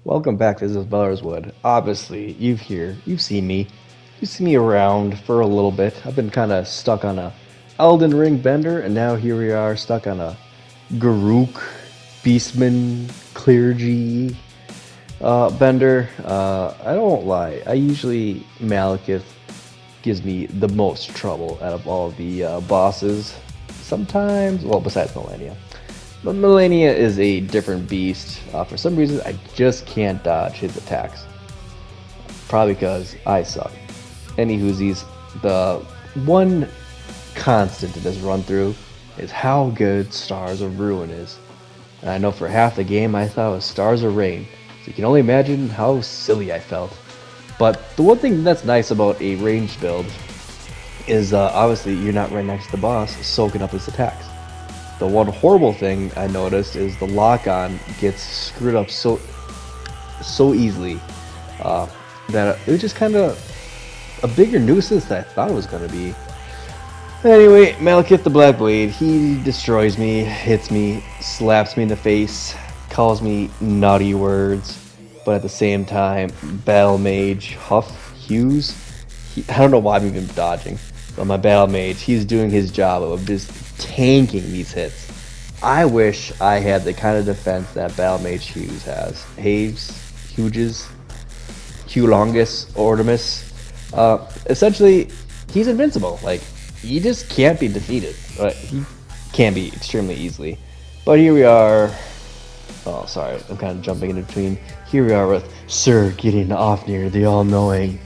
Welcome back. This is Velarswood. Obviously, you've seen me. You've seen me around for a little bit. I've been kind of stuck on a Elden Ring bender, and now here we are stuck on a Garuk Beastman Clergy bender. I don't lie. I usually Malekith gives me the most trouble out of all the bosses. Sometimes, well, besides Millennia. But Millennia is a different beast. For some reason, I just can't dodge his attacks. Probably because I suck. Any whoosies, the one constant in this run through is how good Stars of Ruin is. And I know for half the game I thought it was Stars of Rain. So you can only imagine how silly I felt. But the one thing that's nice about a ranged build is obviously you're not right next to the boss soaking up his attacks. The one horrible thing I noticed is the lock-on gets screwed up so easily that it was just kind of a bigger nuisance than I thought it was going to be. Anyway, Malekith the Black Blade, he destroys me, hits me, slaps me in the face, calls me naughty words, but at the same time, Battle Mage Huff Hughes, I don't know why I'm even dodging, but my Battle Mage, he's doing his job of just tanking these hits. I wish I had the kind of defense that Battle Mage Hughes has. Hughes, Hulongus, Ortimus. Essentially, he's invincible. Like, he just can't be defeated. He can be extremely easily. But here we are. Oh, sorry, I'm kind of jumping in between. Here we are with Sir Gideon Ofnir, the All-Knowing.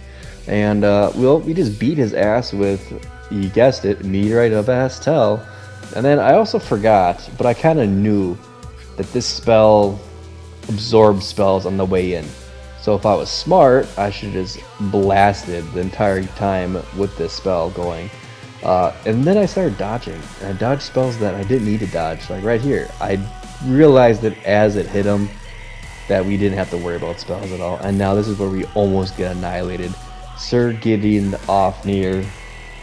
And, we just beat his ass with, you guessed it, Meteorite of Astel. And then I also forgot, but I kind of knew that this spell absorbs spells on the way in. So if I was smart, I should have just blasted the entire time with this spell going. And then I started dodging. And I dodged spells that I didn't need to dodge. Like right here, I realized that as it hit him, that we didn't have to worry about spells at all. And now this is where we almost get annihilated. Sir Gideon Ofnir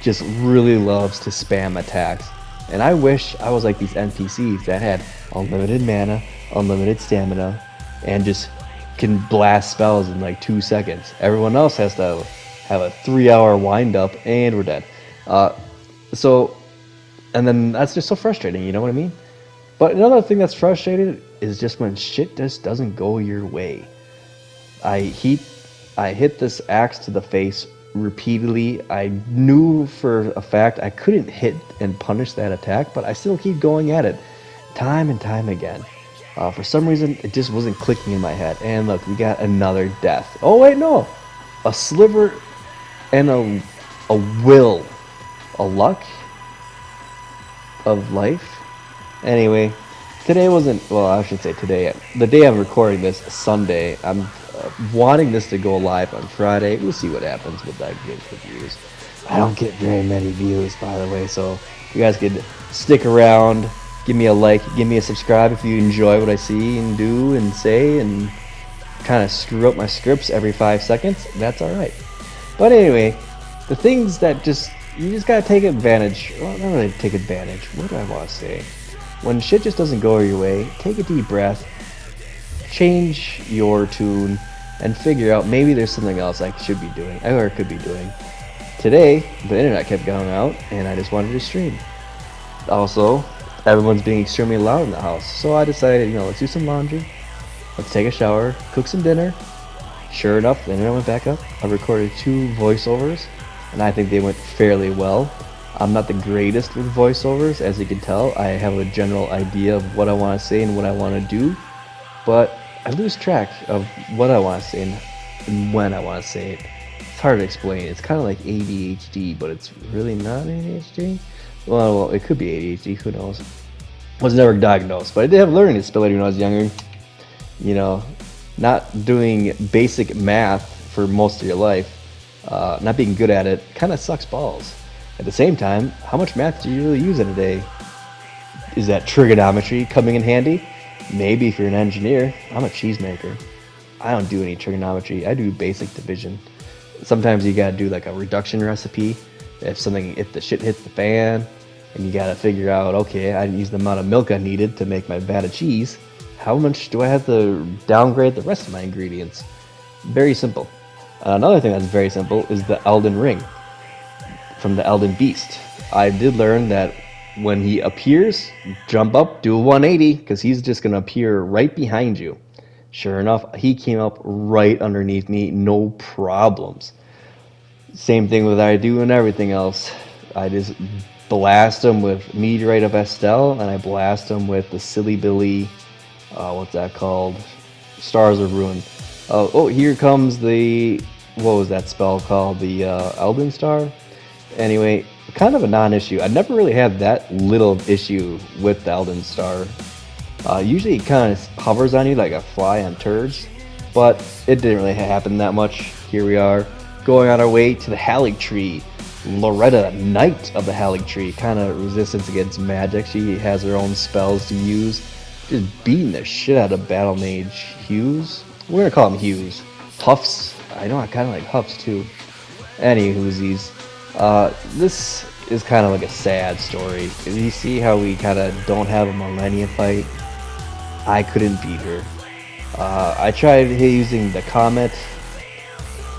just really loves to spam attacks. And I wish I was like these NPCs that had unlimited mana, unlimited stamina, and just can blast spells in like 2 seconds. Everyone else has to have a 3-hour wind up and we're dead. And then that's just so frustrating, you know what I mean? But another thing that's frustrating is just when shit just doesn't go your way. I hit this axe to the face repeatedly. I knew for a fact I couldn't hit and punish that attack, but I still keep going at it time and time again. For some reason, it just wasn't clicking in my head. And look, we got another death. Oh wait, no! A sliver and a will. A luck of life? Anyway, today wasn't, well, I should say today. The day I'm recording this, Sunday, I'm wanting this to go live on Friday. We'll see what happens with that good for views. I don't get very many views, by the way, so you guys could stick around, give me a like, give me a subscribe if you enjoy what I see and do and say and kind of screw up my scripts every 5 seconds. That's alright. But anyway, the things that you just gotta take advantage. Well, not really take advantage. What do I want to say? When shit just doesn't go your way, take a deep breath, change your tune, and figure out maybe there's something else I should be doing, or could be doing. Today, the internet kept going out, and I just wanted to stream. Also, everyone's being extremely loud in the house, so I decided, let's do some laundry, let's take a shower, cook some dinner. Sure enough, the internet went back up. I recorded 2 voiceovers, and I think they went fairly well. I'm not the greatest with voiceovers, as you can tell. I have a general idea of what I want to say and what I want to do, but I lose track of what I want to say and when I want to say it. It's hard to explain. It's kind of like ADHD, but it's really not ADHD. Well, it could be ADHD. Who knows? Was never diagnosed, but I did have learning disability when I was younger. Not doing basic math for most of your life, not being good at it, kind of sucks balls. At the same time, how much math do you really use in a day? Is that trigonometry coming in handy? Maybe if you're an engineer. I'm a cheesemaker. I don't do any trigonometry. I do basic division. Sometimes you gotta do like a reduction recipe. If the shit hits the fan, and you gotta figure out, okay, I use the amount of milk I needed to make my vat of cheese. how much do I have to downgrade the rest of my ingredients? Very simple. Another thing that's very simple is the Elden Ring from the Elden Beast. I did learn that when he appears, jump up, do a 180, because he's just going to appear right behind you. Sure enough, he came up right underneath me, no problems. Same thing with I do and everything else. I just blast him with Meteorite of Estelle, and I blast him with the Silly Billy, what's that called? Stars of Ruin. Oh, here comes the, what was that spell called? The Elden Star? Anyway, kind of a non-issue. I never really had that little issue with the Elden Star. Usually it kind of hovers on you like a fly on turds, but it didn't really happen that much. Here we are, going on our way to the Erdtree. Loretta, Knight of the Erdtree, kind of resistance against magic. She has her own spells to use. Just beating the shit out of Battle Mage Hughes. We're gonna call him Hughes. Huffs. I know, I kind of like Huffs too. Anywhoosies. This is kind of like a sad story. You see how we kind of don't have a Millennia fight? I couldn't beat her. I tried using the Comet,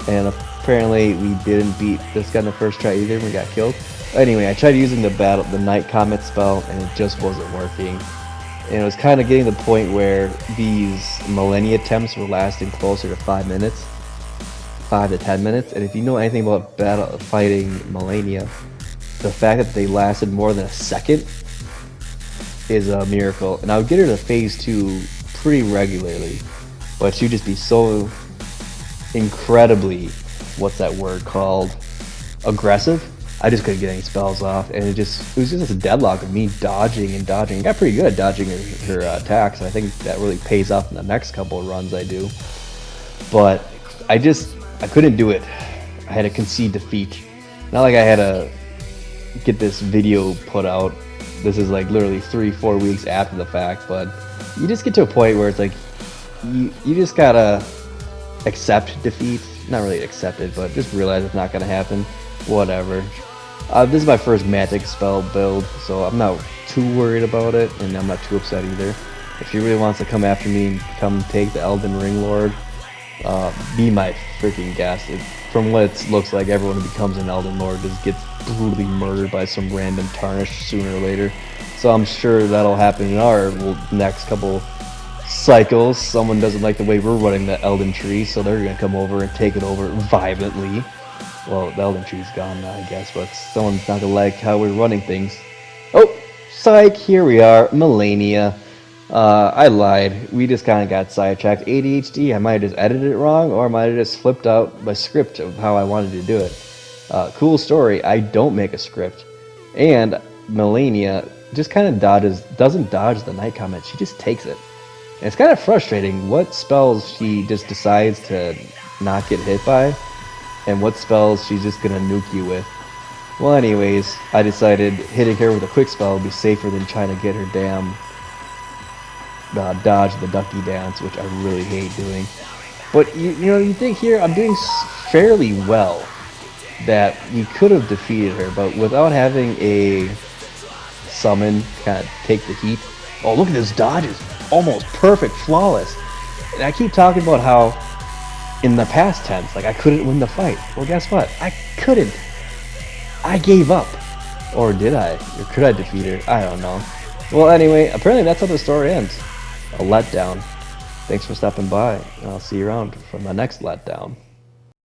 and apparently we didn't beat this guy in the first try either. We got killed. Anyway, I tried using the Night Comet spell, and it just wasn't working. And it was kind of getting to the point where these Millennia attempts were lasting closer to 5 minutes. 5 to 10 minutes, and if you know anything about fighting Millennia, the fact that they lasted more than a second is a miracle. And I would get her to phase 2 pretty regularly, but she'd just be so incredibly, what's that word called, aggressive. I just couldn't get any spells off, and it was just a deadlock of me dodging and dodging. I got pretty good at dodging her attacks, and I think that really pays off in the next couple of runs I do. But I couldn't do it. I had to concede defeat. Not like I had to get this video put out. This is like literally 3-4 weeks after the fact, but you just get to a point where it's like you just gotta accept defeat. Not really accept it, but just realize it's not gonna happen. Whatever. This is my first magic spell build, so I'm not too worried about it, and I'm not too upset either. If she really wants to come after me and come take the Elden Ring Lord, be my freaking guest. From what it looks like, everyone who becomes an Elden Lord just gets brutally murdered by some random Tarnished sooner or later. So I'm sure that'll happen in our next couple cycles. Someone doesn't like the way we're running the Elden Tree, so they're gonna come over and take it over violently. Well, the Elden Tree's gone now, I guess, but someone's not gonna like how we're running things. Oh, psych, here we are, Millennia. I lied. We just kind of got sidetracked. ADHD, I might have just edited it wrong, or I might have just flipped out my script of how I wanted to do it. Cool story, I don't make a script. And Millennia just kind of doesn't dodge the Night Comet, she just takes it. And it's kind of frustrating what spells she just decides to not get hit by, and what spells she's just gonna nuke you with. Well, anyways, I decided hitting her with a quick spell would be safer than trying to get her damn dodge the ducky dance, which I really hate doing. But you think here I'm doing fairly well, that we could have defeated her, but without having a summon kind of take the heat. Oh, look at this dodges, almost perfect, flawless. And I keep talking about how in the past tense, like I couldn't win the fight. Well, guess what? I couldn't. I gave up. Or did I? Or could I defeat her? I don't know. Well, anyway, apparently that's how the story ends. A letdown. Thanks for stopping by, and I'll see you around for the next letdown.